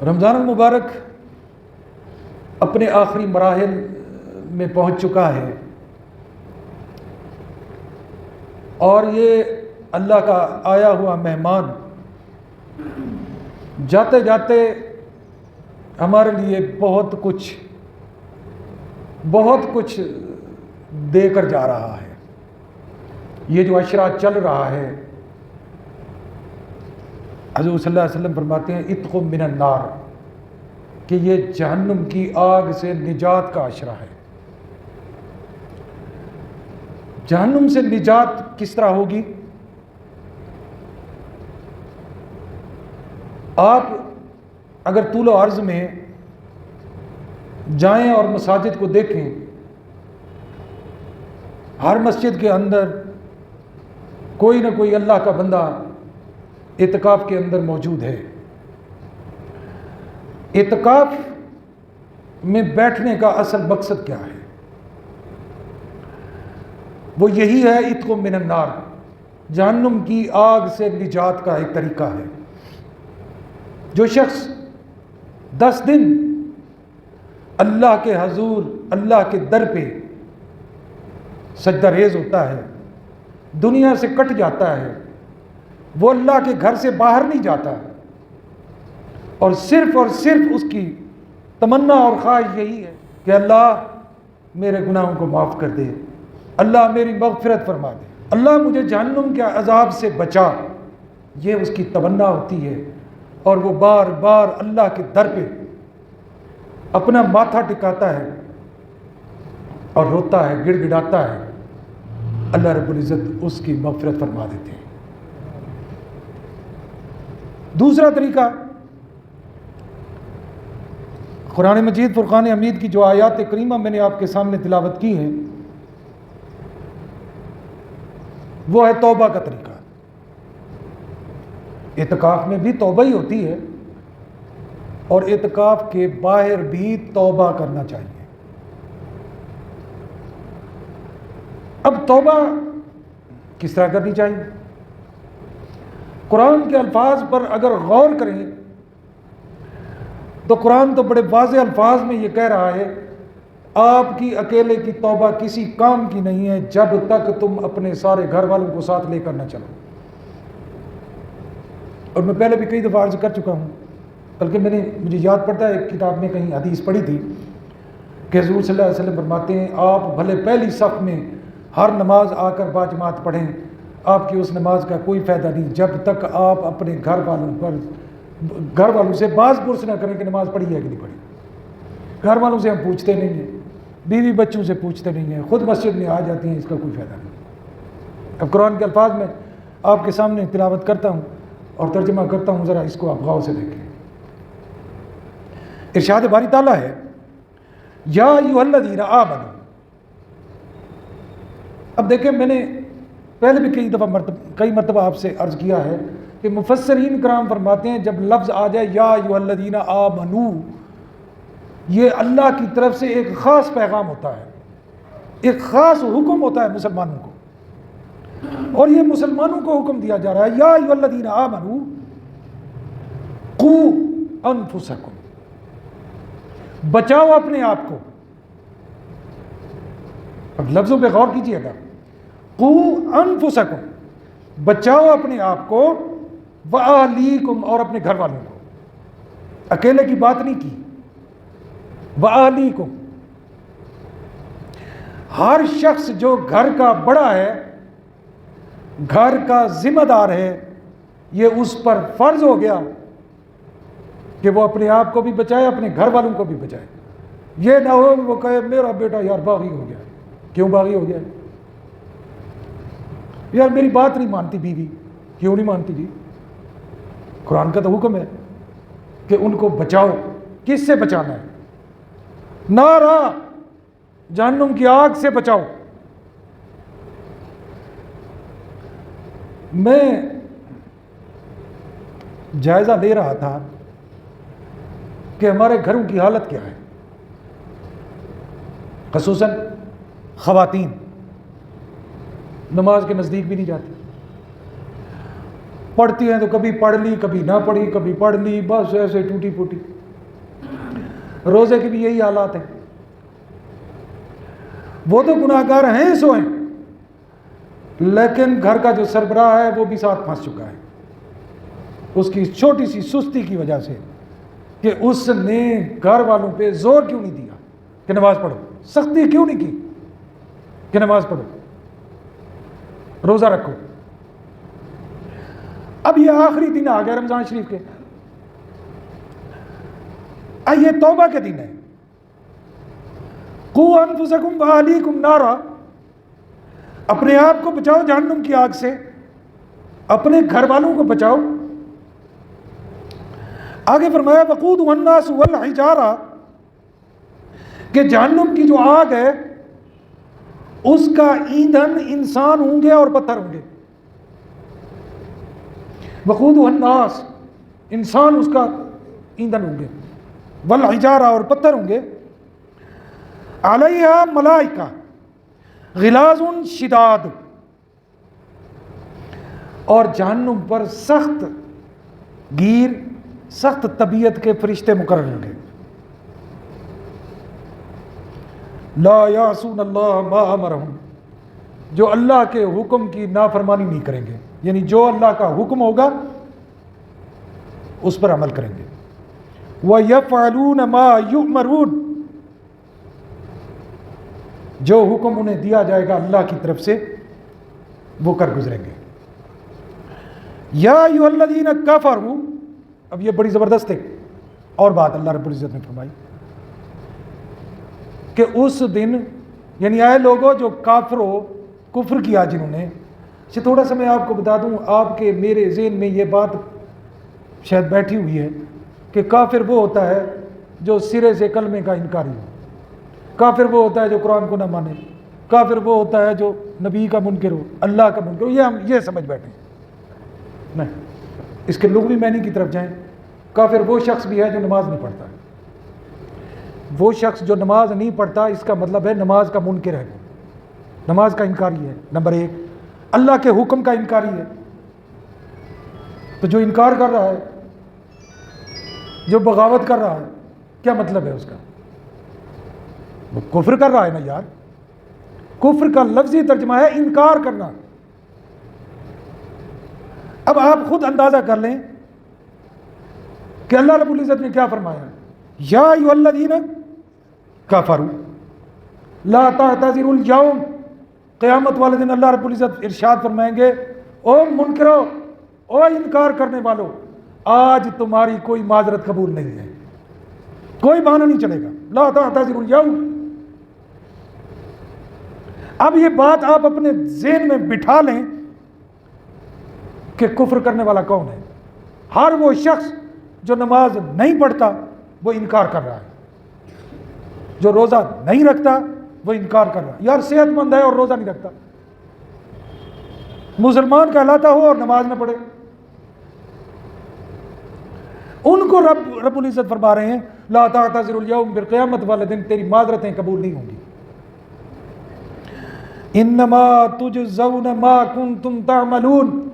رمضان المبارک اپنے آخری مراحل میں پہنچ چکا ہے، اور یہ اللہ کا آیا ہوا مہمان جاتے جاتے ہمارے لیے بہت کچھ دے کر جا رہا ہے۔ یہ جو عشرہ چل رہا ہے، حضور صلی اللہ علیہ وسلم فرماتے ہیں اتق من النار، کہ یہ جہنم کی آگ سے نجات کا عشرہ ہے۔ جہنم سے نجات کس طرح ہوگی؟ آپ اگر طول و عرض میں جائیں اور مساجد کو دیکھیں، ہر مسجد کے اندر کوئی نہ کوئی اللہ کا بندہ اعتکاف کے اندر موجود ہے۔ اعتکاف میں بیٹھنے کا اصل مقصد کیا ہے؟ وہ یہی ہے اتق من النار، جہنم کی آگ سے نجات کا ایک طریقہ ہے۔ جو شخص 10 دن اللہ کے حضور، اللہ کے در پہ سجدہ ریز ہوتا ہے، دنیا سے کٹ جاتا ہے، وہ اللہ کے گھر سے باہر نہیں جاتا، اور صرف اس کی تمنا اور خواہش یہی ہے کہ اللہ میرے گناہوں کو معاف کر دے، اللہ میری مغفرت فرما دے، اللہ مجھے جہنم کے عذاب سے بچا، یہ اس کی تمنا ہوتی ہے، اور وہ بار بار اللہ کے در پہ اپنا ماتھا ٹکاتا ہے اور روتا ہے، گڑ گڑاتا ہے، اللہ رب العزت اس کی مغفرت فرما دیتے ہیں۔ دوسرا طریقہ، قرآن مجید فرقان حمید کی جو آیات کریمہ میں نے آپ کے سامنے تلاوت کی ہیں، وہ ہے توبہ کا طریقہ۔ اعتکاف میں بھی توبہ ہی ہوتی ہے، اور اعتکاف کے باہر بھی توبہ کرنا چاہیے۔ اب توبہ کس طرح کرنی چاہیے؟ قرآن کے الفاظ پر اگر غور کریں تو قرآن تو بڑے واضح الفاظ میں یہ کہہ رہا ہے آپ کی اکیلے کی توبہ کسی کام کی نہیں ہے جب تک تم اپنے سارے گھر والوں کو ساتھ لے کر نہ چلو۔ اور میں پہلے بھی کئی دفعہ عرض کر چکا ہوں، بلکہ مجھے یاد پڑتا ہے ایک کتاب میں کہیں حدیث پڑھی تھی کہ حضور صلی اللہ علیہ وسلم فرماتے ہیں آپ بھلے پہلی صف میں ہر نماز آ کر باجماعت پڑھیں، آپ کی اس نماز کا کوئی فائدہ نہیں جب تک آپ اپنے گھر والوں سے باز پرس نہ کریں کہ نماز پڑھی ہے کہ نہیں پڑھی۔ گھر والوں سے ہم پوچھتے نہیں ہیں، بیوی بچوں سے پوچھتے نہیں ہیں، خود مسجد میں آ جاتی ہیں، اس کا کوئی فائدہ نہیں۔ اب قرآن کے الفاظ میں آپ کے سامنے تلاوت کرتا ہوں اور ترجمہ کرتا ہوں، ذرا اس کو آپ غور سے دیکھیں۔ ارشاد باری تعالیٰ ہے یا ایھا الذین آمنوا۔ اب دیکھیں، میں نے پہلے بھی کئی مرتبہ آپ سے عرض کیا ہے کہ مفسرین کرام فرماتے ہیں جب لفظ آ جائے یا ایھا الذین آمنوا، یہ اللہ کی طرف سے ایک خاص پیغام ہوتا ہے، ایک خاص حکم ہوتا ہے مسلمانوں کو، اور یہ مسلمانوں کو حکم دیا جا رہا ہے یا ایھا الذین آمنوا قوا انفسکم، بچاؤ اپنے آپ کو۔ اب لفظوں پہ غور کیجئے گا، قوا انفسکم، بچاؤ اپنے آپ کو، واہلیکم، اور اپنے گھر والوں کو، اکیلے کی بات نہیں کی، واہلیکم۔ ہر شخص جو گھر کا بڑا ہے، گھر کا ذمہ دار ہے، یہ اس پر فرض ہو گیا کہ وہ اپنے آپ کو بھی بچائے، اپنے گھر والوں کو بھی بچائے۔ یہ نہ ہو وہ کہے میرا بیٹا یار باغی ہو گیا۔ کیوں باغی ہو گیا؟ یار میری بات نہیں مانتی بیوی۔ کیوں نہیں مانتی جی؟ قرآن کا تو حکم ہے کہ ان کو بچاؤ۔ کس سے بچانا ہے؟ نارا، جہنم کی آگ سے بچاؤ۔ میں جائزہ لے رہا تھا کہ ہمارے گھروں کی حالت کیا ہے، خصوصاً خواتین نماز کے نزدیک بھی نہیں جاتی، پڑھتی ہیں تو کبھی پڑھ لی کبھی نہ پڑھی، کبھی پڑھ لی، بس ایسے ٹوٹی پھوٹی۔ روزے کے بھی یہی حالات ہیں۔ وہ تو گناہ گار ہیں سو ہیں، لیکن گھر کا جو سربراہ ہے وہ بھی ساتھ پھنس چکا ہے، اس کی چھوٹی سی سستی کی وجہ سے، کہ اس نے گھر والوں پہ زور کیوں نہیں دیا کہ نماز پڑھو، سختی کیوں نہیں کی کہ نماز پڑھو، روزہ رکھو۔ اب یہ آخری دن آ گیا رمضان شریف کے، یہ توبہ کے دن ہے۔ قوا انفسکم واہلیکم نارا، اپنے آپ کو بچاؤ جہنم کی آگ سے، اپنے گھر والوں کو بچاؤ۔ آگے فرمایا وقودها الناس والحجارہ، کہ جہنم کی جو آگ ہے اس کا ایندھن انسان ہوں گے اور پتھر ہوں گے۔ وقودها الناس، انسان اس کا ایندھن ہوں گے، والحجارہ اور پتھر ہوں گے، علیہا ملائکہ غلاظ شداد، اور جہنم پر سخت گیر، سخت طبیعت کے فرشتے مقرر ہوں گے۔ لا یعصون اللہ ما امرہم، جو اللہ کے حکم کی نافرمانی نہیں کریں گے، یعنی جو اللہ کا حکم ہوگا اس پر عمل کریں گے۔ وَيَفْعَلُونَ مَا يُؤْمَرُونَ، جو حکم انہیں دیا جائے گا اللہ کی طرف سے وہ کر گزریں گے۔ یا ایھا الذین کفروا، اب یہ بڑی زبردست ہے اور بات اللہ رب العزت نے فرمائی کہ اس دن، یعنی اے لوگوں جو کفر کیا جنہوں نے، تھوڑا سا میں آپ کو بتا دوں، آپ کے میرے ذہن میں یہ بات شاید بیٹھی ہوئی ہے کہ کافر وہ ہوتا ہے جو سرے سے کلمے کا انکاری ہو، کافر وہ ہوتا ہے جو قرآن کو نہ مانے، کافر وہ ہوتا ہے جو نبی کا منکر ہو، اللہ کا منکر ہو، یہ ہم یہ سمجھ بیٹھے ہیں۔ نہیں، اس کے لغوی معنی کی طرف جائیں، کافر وہ شخص بھی ہے جو نماز نہیں پڑھتا ہے۔ وہ شخص جو نماز نہیں پڑھتا اس کا مطلب ہے نماز کا منکر ہے، نماز کا انکاری ہے، نمبر ایک۔ اللہ کے حکم کا انکاری ہے، تو جو انکار کر رہا ہے، جو بغاوت کر رہا ہے، کیا مطلب ہے اس کا؟ وہ کفر کر رہا ہے نا یار۔ کفر کا لفظی ترجمہ ہے انکار کرنا۔ اب آپ خود اندازہ کر لیں کہ اللہ رب العزت نے کیا فرمایا، یا ایھا الذین کفروا لا تعتذروا اليوم، قیامت والے دن اللہ رب العزت ارشاد فرمائیں گے، او منکرو، او انکار کرنے والو، آج تمہاری کوئی معذرت قبول نہیں ہے، کوئی بہانہ نہیں چلے گا، لا تعتذروا اليوم۔ اب یہ بات آپ اپنے ذہن میں بٹھا لیں کہ کفر کرنے والا کون ہے۔ ہر وہ شخص جو نماز نہیں پڑھتا وہ انکار کر رہا ہے، جو روزہ نہیں رکھتا وہ انکار کر رہا ہے۔ یار صحت مند ہے اور روزہ نہیں رکھتا، مسلمان کہلاتا ہو اور نماز نہ پڑھے، ان کو رب العزت فرما رہے ہیں لا تعتذروا اليوم، پھر قیامت والے دن تیری معذرتیں قبول نہیں ہوں گی۔ انما تجزون ما کنتم تعملون،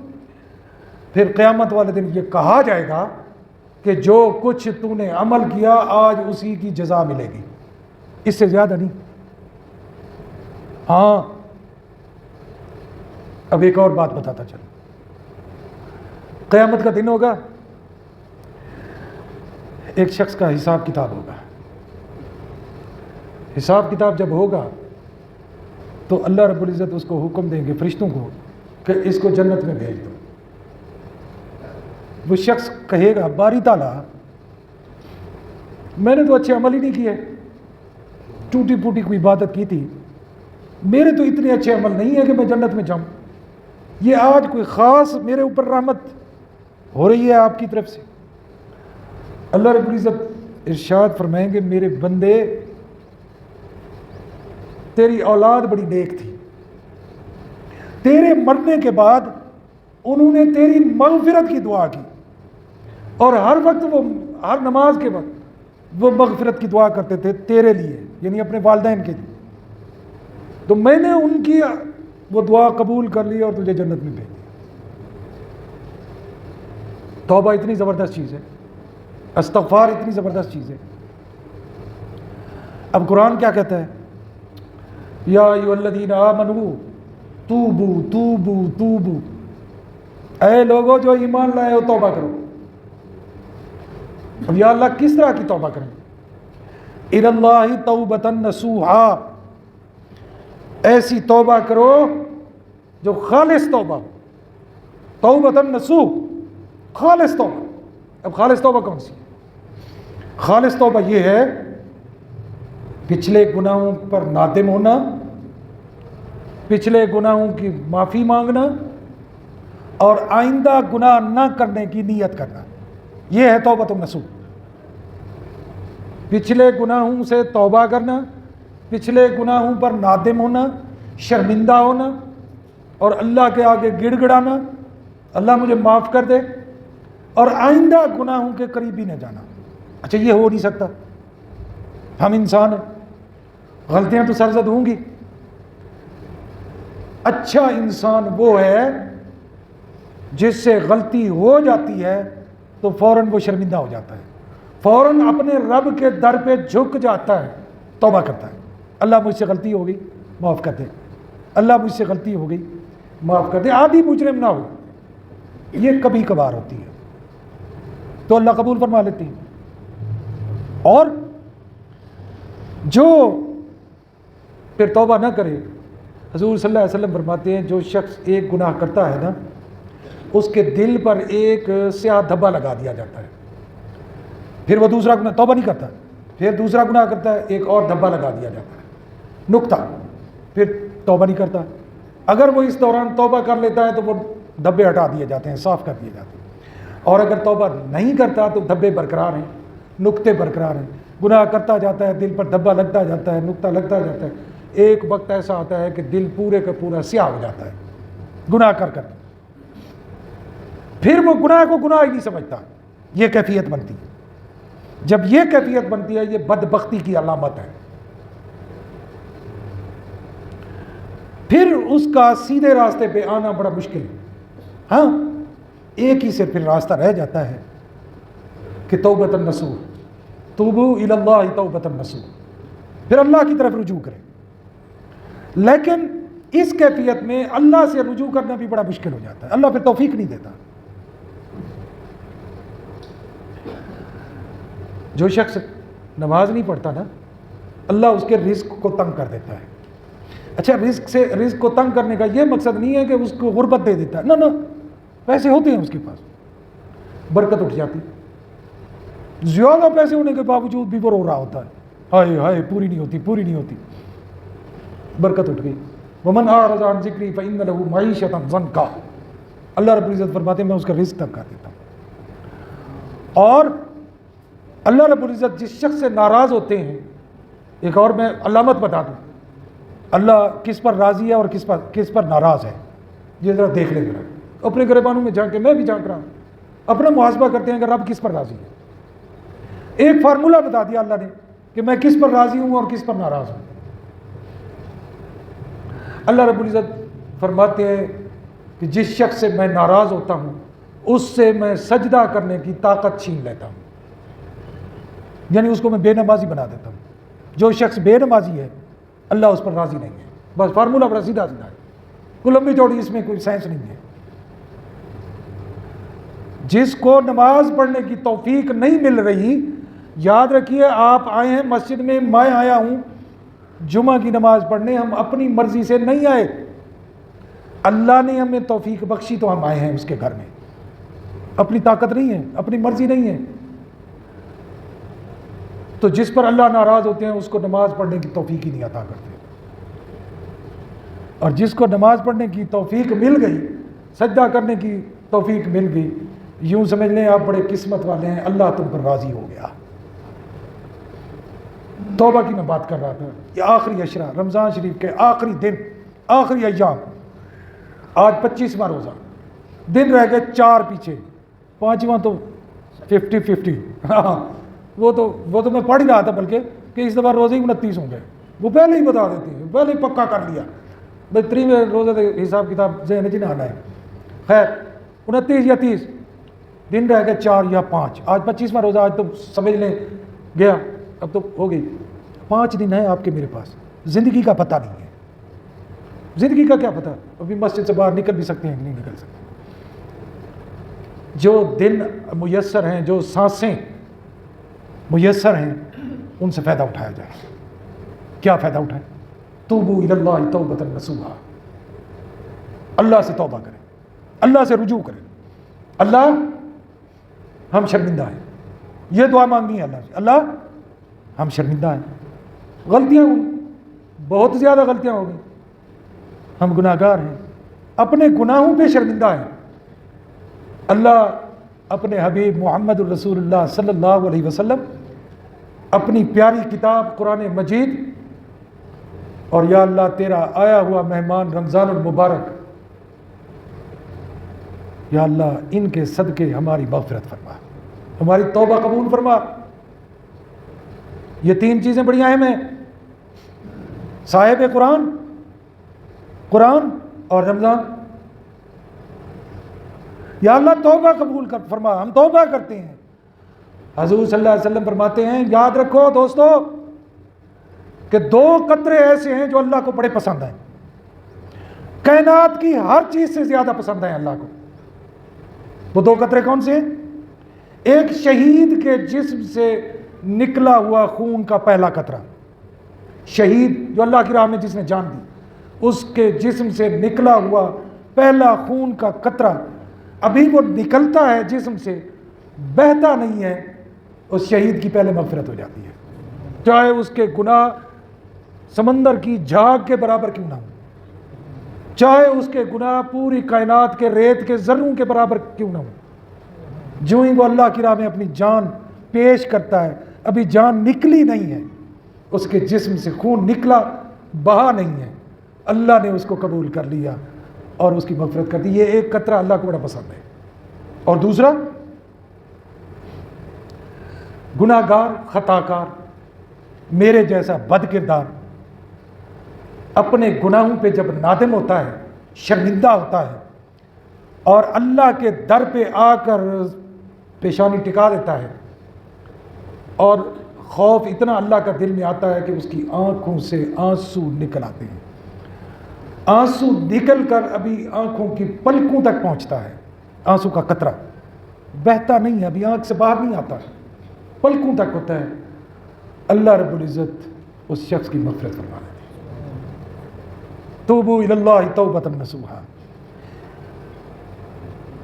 پھر قیامت والے دن یہ کہا جائے گا کہ جو کچھ تو نے عمل کیا آج اسی کی جزا ملے گی، اس سے زیادہ نہیں۔ ہاں اب ایک اور بات بتاتا چلوں، قیامت کا دن ہوگا، ایک شخص کا حساب کتاب ہوگا۔ حساب کتاب جب ہوگا تو اللہ رب العزت اس کو حکم دیں گے فرشتوں کو کہ اس کو جنت میں بھیج دو۔ وہ شخص کہے گا باری تعالیٰ میں نے تو اچھے عمل ہی نہیں کیے، ٹوٹی پھوٹی کوئی عبادت کی تھی، میرے تو اتنے اچھے عمل نہیں ہے کہ میں جنت میں جاؤں، یہ آج کوئی خاص میرے اوپر رحمت ہو رہی ہے آپ کی طرف سے۔ اللہ رب العزت ارشاد فرمائیں گے میرے بندے تیری اولاد بڑی نیک تھی، تیرے مرنے کے بعد انہوں نے تیری مغفرت کی دعا کی، اور ہر وقت وہ ہر نماز کے وقت وہ مغفرت کی دعا کرتے تھے تیرے لیے، یعنی اپنے والدین کے لیے، تو میں نے ان کی وہ دعا قبول کر لی اور تجھے جنت میں بھیج دیا۔ توبہ اتنی زبردست چیز ہے، استغفار اتنی زبردست چیز ہے۔ اب قرآن کیا کہتا ہے؟ یا ایھا الذین آمنوا توبو توبو توبو، اے لوگو جو ایمان لائے ہو توبہ کرو۔ اب یا اللہ کس طرح کی توبہ کریں؟ الی اللہ توبۃ نصوحا، ایسی توبہ کرو جو خالص توبہ ہو، توبۃ نصوح، خالص توبہ۔ اب خالص توبہ کون سی ہے؟ خالص توبہ یہ ہے پچھلے گناہوں پر نادم ہونا، پچھلے گناہوں کی معافی مانگنا، اور آئندہ گناہ نہ کرنے کی نیت کرنا، یہ ہے توبۃ النصوح۔ پچھلے گناہوں سے توبہ کرنا، پچھلے گناہوں پر نادم ہونا، شرمندہ ہونا، اور اللہ کے آگے گڑ گڑانا، اللہ مجھے معاف کر دے، اور آئندہ گناہوں کے قریب ہی نہ جانا۔ اچھا یہ ہو نہیں سکتا، ہم انسان ہیں، غلطیاں تو سرزد ہوں گی۔ اچھا انسان وہ ہے جس سے غلطی ہو جاتی ہے تو فوراً وہ شرمندہ ہو جاتا ہے، فوراً اپنے رب کے در پہ جھک جاتا ہے، توبہ کرتا ہے، اللہ مجھ سے غلطی ہو گئی معاف کر دے، اللہ مجھ سے غلطی ہو گئی معاف کر دے۔ عادی مجرم نہ ہو، یہ کبھی کبھار ہوتی ہے تو اللہ قبول فرما لیتی ہے۔ اور جو پھر توبہ نہ کرے، حضور صلی اللہ علیہ وسلم فرماتے ہیں جو شخص ایک گناہ کرتا ہے نا، اس کے دل پر ایک سیاہ دھبا لگا دیا جاتا ہے، پھر وہ دوسرا گناہ توبہ نہیں کرتا، پھر دوسرا گناہ کرتا ہے، ایک اور دھبا لگا دیا جاتا ہے، نقطہ، پھر توبہ نہیں کرتا۔ اگر وہ اس دوران توبہ کر لیتا ہے تو وہ دھبے ہٹا دیے جاتے ہیں، صاف کر دیے جاتے ہیں، اور اگر توبہ نہیں کرتا تو دھبے برقرار ہیں، نقطے برقرار ہیں، گناہ کرتا جاتا ہے، دل پر دھبا لگتا جاتا ہے، نقطہ لگتا جاتا ہے، ایک وقت ایسا آتا ہے کہ دل پورے کا پورا سیاہ ہو جاتا ہے گناہ کر کر، پھر وہ گناہ کو گناہ ہی نہیں سمجھتا۔ یہ کیفیت بنتی ہے، جب یہ کیفیت بنتی ہے یہ بدبختی کی علامت ہے، پھر اس کا سیدھے راستے پہ آنا بڑا مشکل ہے۔ ہاں ایک ہی سے پھر راستہ رہ جاتا ہے کہ توبۃ النصوح، توبوا الی اللہ توبۃ النصوح، پھر اللہ کی طرف رجوع کریں۔ لیکن اس کیفیت میں اللہ سے رجوع کرنا بھی بڑا مشکل ہو جاتا ہے، اللہ پھر توفیق نہیں دیتا۔ جو شخص نماز نہیں پڑھتا نا، اللہ اس کے رزق کو تنگ کر دیتا ہے۔ اچھا رزق کو تنگ کرنے کا یہ مقصد نہیں ہے کہ اس کو غربت دے دیتا ہے، نہ پیسے ہوتے ہیں اس کے پاس، برکت اٹھ جاتی، زیادہ پیسے ہونے کے باوجود بھی وہ رو رہا ہوتا ہے، ہائے ہائے پوری نہیں ہوتی، برکت اٹھ گئی۔ ومن اعرض عن ذکری فإن له معیشۃ ضنکا، اللہ رب العزت فرماتے ہیں میں اس کا رزق تنگ کر دیتا ہوں۔ اور اللہ رب العزت جس شخص سے ناراض ہوتے ہیں، ایک اور میں علامت بتا دوں، اللہ کس پر راضی ہے اور کس پر ناراض ہے، یہ ذرا دیکھ لیں ذرا اپنے گریبانوں میں جھانک کے، میں بھی جھانک رہا ہوں، اپنا محاسبہ کرتے ہیں کہ رب کس پر راضی ہے۔ ایک فارمولہ بتا دیا اللہ نے کہ میں کس پر راضی ہوں اور کس پر ناراض ہوں۔ اللہ رب العزت فرماتے ہیں کہ جس شخص سے میں ناراض ہوتا ہوں اس سے میں سجدہ کرنے کی طاقت چھین لیتا ہوں، یعنی اس کو میں بے نمازی بنا دیتا ہوں۔ جو شخص بے نمازی ہے اللہ اس پر راضی نہیں ہے، بس فارمولہ بڑا سیدھا ہے، کوئی لمبی چوڑی اس میں کوئی سائنس نہیں ہے۔ جس کو نماز پڑھنے کی توفیق نہیں مل رہی، یاد رکھیے آپ آئے ہیں مسجد میں، میں آیا ہوں جمعہ کی نماز پڑھنے، ہم اپنی مرضی سے نہیں آئے، اللہ نے ہمیں توفیق بخشی تو ہم آئے ہیں اس کے گھر میں، اپنی طاقت نہیں ہے، اپنی مرضی نہیں ہے۔ تو جس پر اللہ ناراض ہوتے ہیں اس کو نماز پڑھنے کی توفیق ہی نہیں عطا کرتے، اور جس کو نماز پڑھنے کی توفیق مل گئی، سجدہ کرنے کی توفیق مل گئی، یوں سمجھ لیں آپ بڑے قسمت والے ہیں، اللہ تم پر راضی ہو گیا۔ توبہ کی میں بات کر رہا تھا، یہ آخری عشرہ، رمضان شریف کے آخری دن، آخری ایام، آج 25واں روزہ، دن رہ گئے 4 پیچھے، 5واں تو 50-50، ہاں وہ تو میں پڑھ ہی رہا تھا بلکہ کہ اس دفعہ روزے 29 ہوں گے، وہ پہلے ہی بتا دیتے ہیں، پہلے ہی پکا کر لیا، بہترین روزے کا حساب کتاب ذہن جی نہ آنا ہے۔ خیر 29 یا 30، دن رہ گئے 4 یا 5، آج 25واں روزہ، آج تو سمجھ لیں گیا، اب تو ہو گئی، 5 دن ہیں آپ کے میرے پاس، زندگی کا پتہ نہیں ہے، زندگی کا کیا پتہ، ابھی مسجد سے باہر نکل بھی سکتے ہیں کہ نہیں نکل سکتے۔ جو دن میسر ہیں، جو سانسیں میسر ہیں، ان سے فائدہ اٹھایا جائے۔ کیا فائدہ اٹھائیں؟ توبوا الی اللہ توبۃ نصوحا، اللہ سے توبہ کریں، اللہ سے رجوع کریں۔ اللہ ہم شرمندہ ہیں، یہ دعا مانگنی ہے اللہ سے، اللہ ہم شرمندہ ہیں، غلطیاں ہوئی، بہت زیادہ غلطیاں ہو گئی، ہم گناہ گار ہیں، اپنے گناہوں پہ شرمندہ ہیں۔ اللہ اپنے حبیب محمد الرسول اللہ صلی اللہ علیہ وسلم، اپنی پیاری کتاب قرآن مجید، اور یا اللہ تیرا آیا ہوا مہمان رمضان المبارک، یا اللہ ان کے صدقے ہماری مغفرت فرما، ہماری توبہ قبول فرما۔ یہ 3 چیزیں بڑی اہم ہیں، صاحب قرآن، قرآن اور رمضان۔ یا اللہ توبہ قبول فرما، ہم توبہ کرتے ہیں۔ حضور صلی اللہ علیہ وسلم فرماتے ہیں، یاد رکھو دوستو کہ 2 قطرے ایسے ہیں جو اللہ کو بڑے پسند ہیں، کائنات کی ہر چیز سے زیادہ پسند ہیں اللہ کو۔ وہ 2 قطرے کون سے ہیں؟ ایک شہید کے جسم سے نکلا ہوا خون کا پہلا قطرہ، شہید جو اللہ کی راہ میں جس نے جان دی، اس کے جسم سے نکلا ہوا پہلا خون کا قطرہ، ابھی وہ نکلتا ہے جسم سے، بہتا نہیں ہے، اس شہید کی پہلے مغفرت ہو جاتی ہے، چاہے اس کے گناہ سمندر کی جھاگ کے برابر کیوں نہ ہو، چاہے اس کے گناہ پوری کائنات کے ریت کے ذروں کے برابر کیوں نہ ہو۔ جو ہی وہ اللہ کی راہ میں اپنی جان پیش کرتا ہے، ابھی جان نکلی نہیں ہے، اس کے جسم سے خون نکلا، بہا نہیں ہے، اللہ نے اس کو قبول کر لیا اور اس کی مغفرت کر دی۔ یہ ایک قطرہ اللہ کو بڑا پسند ہے۔ اور دوسرا، گناہ گار، خطا کار، میرے جیسا بد کردار اپنے گناہوں پہ جب نادم ہوتا ہے، شرمندہ ہوتا ہے، اور اللہ کے در پہ آ کر پیشانی ٹکا دیتا ہے، اور خوف اتنا اللہ کا دل میں آتا ہے کہ اس کی آنکھوں سے آنسو نکل آتے ہیں، آنسو نکل کر ابھی آنکھوں کی پلکوں تک پہنچتا ہے، آنسو کا قطرہ بہتا نہیں ہے، ابھی آنکھ سے باہر نہیں آتا، پلکوں تک ہوتا ہے، اللہ رب العزت اس شخص کی مغفرت فرما دیتے ہیں۔ توبوا الی اللہ توبۃ نصوحا۔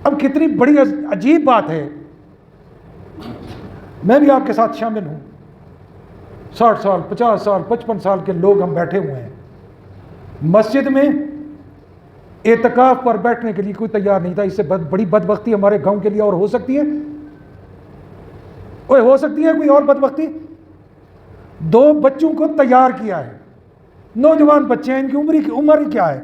اب کتنی بڑی عجیب بات ہے، میں بھی آپ کے ساتھ شامل ہوں، 60 سال 50 سال 55 سال کے لوگ ہم بیٹھے ہوئے ہیں مسجد میں، اعتکاف پر بیٹھنے کے لیے کوئی تیار نہیں تھا۔ اس سے بڑی بدبختی ہمارے گاؤں کے لیے اور ہو سکتی ہے؟ ہو سکتی ہے کوئی اور بدبختی؟ 2 بچوں کو تیار کیا ہے، نوجوان بچے ہیں، ان کی عمر کیا ہے؟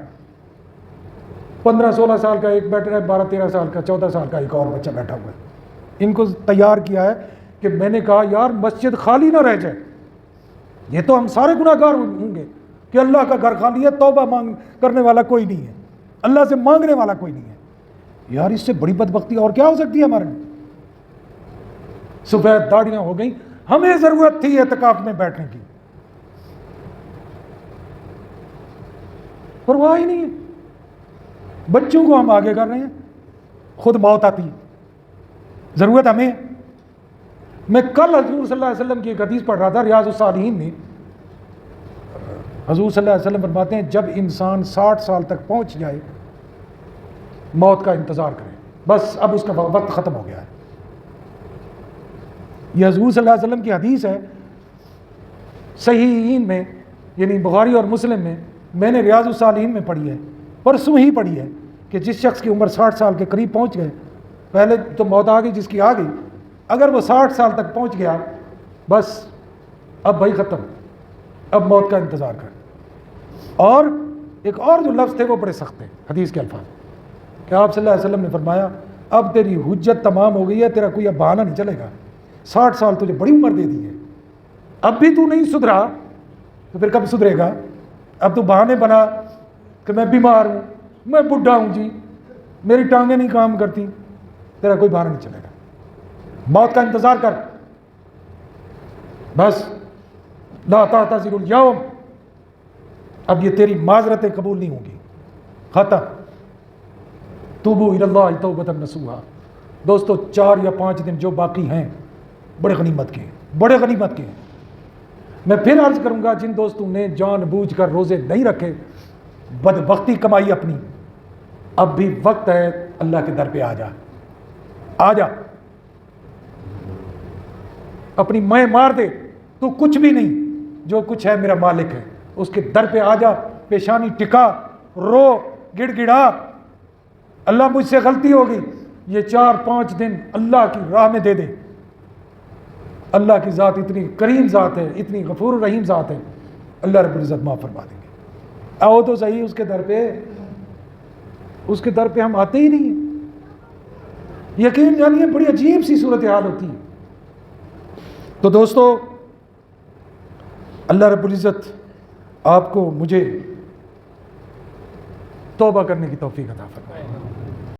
15-16 سال کا ایک بیٹھا ہے، 12-13 سال کا، 14 سال کا ایک اور بچہ بیٹھا ہوا ہے، ان کو تیار کیا ہے کہ میں نے کہا یار مسجد خالی نہ رہ جائے، یہ تو ہم سارے گناہ گار ہوں گے کہ اللہ کا گھر خالی ہے، توبہ مانگ کرنے والا کوئی نہیں ہے، اللہ سے مانگنے والا کوئی نہیں ہے۔ یار اس سے بڑی بدبختی اور کیا ہو سکتی ہے ہمارے میں؟ سفید داڑیاں ہو گئیں، ہمیں ضرورت تھی اعتکاف میں بیٹھنے کی، پرواہ ہی نہیں ہے، بچوں کو ہم آگے کر رہے ہیں، خود موت آتی ہے، ضرورت ہمیں۔ میں کل حضور صلی اللہ علیہ وسلم کی ایک حدیث پڑھ رہا تھا ریاض الصالحین میں، حضور صلی اللہ علیہ وسلم فرماتے ہیں جب انسان 60 سال تک پہنچ جائے موت کا انتظار کرے، بس اب اس کا وقت ختم ہو گیا ہے۔ یہ حضور صلی اللہ علیہ وسلم کی حدیث ہے، صحیحین میں یعنی بخاری اور مسلم میں نے ریاض الصالحین میں پڑھی ہے، پرسوں ہی پڑھی ہے کہ جس شخص کی عمر 60 سال کے قریب پہنچ گئے، پہلے تو موت آ گئی جس کی آ گئی، اگر وہ 60 سال تک پہنچ گیا بس اب بھائی ختم، اب موت کا انتظار کر۔ اور ایک اور جو لفظ تھے وہ بڑے سخت ہیں حدیث کے الفاظ، کہ آپ صلی اللہ علیہ وسلم نے فرمایا اب تیری حجت تمام ہو گئی ہے، تیرا کوئی اب بہانہ نہیں چلے گا، 60 سال تجھے بڑی عمر دے دی ہے، اب بھی تو نہیں سدھرا تو پھر کب سدھرے گا؟ اب تو بہانے بنا کہ میں بیمار ہوں، میں بڈھا ہوں جی، میری ٹانگیں نہیں کام کرتی، تیرا کوئی بہانہ نہیں چلے گا۔ موت کا انتظار کر، بس لا تعتذر اليوم، اب یہ تیری معذرتیں قبول نہیں ہوں گی، ختم۔ توبوا الی اللہ توبۃ نصوحا۔ دوستو 4 یا 5 دن جو باقی ہیں بڑے غنیمت کے ہیں، بڑے غنیمت کے ہیں۔ میں پھر عرض کروں گا، جن دوستوں نے جان بوجھ کر روزے نہیں رکھے، بدبختی کمائی اپنی، اب بھی وقت ہے، اللہ کے در پہ آ جا، آ جا، اپنی میں مار دے، تو کچھ بھی نہیں، جو کچھ ہے میرا مالک ہے، اس کے در پہ آ جا، پیشانی ٹکا، رو، گڑ گڑا، اللہ مجھ سے غلطی ہوگی، یہ 4-5 دن اللہ کی راہ میں دے دے۔ اللہ کی ذات اتنی کریم ذات ہے، اتنی غفور الرحیم ذات ہے، اللہ رب العزت معاف فرما دیں گے۔ آؤ تو صحیح اس کے در پہ، اس کے در پہ ہم آتے ہی نہیں ہیں۔ یقین جانیے بڑی عجیب سی صورتحال ہوتی ہے۔ تو دوستو اللہ رب العزت آپ کو مجھے توبہ کرنے کی توفیق عطا فرمائے۔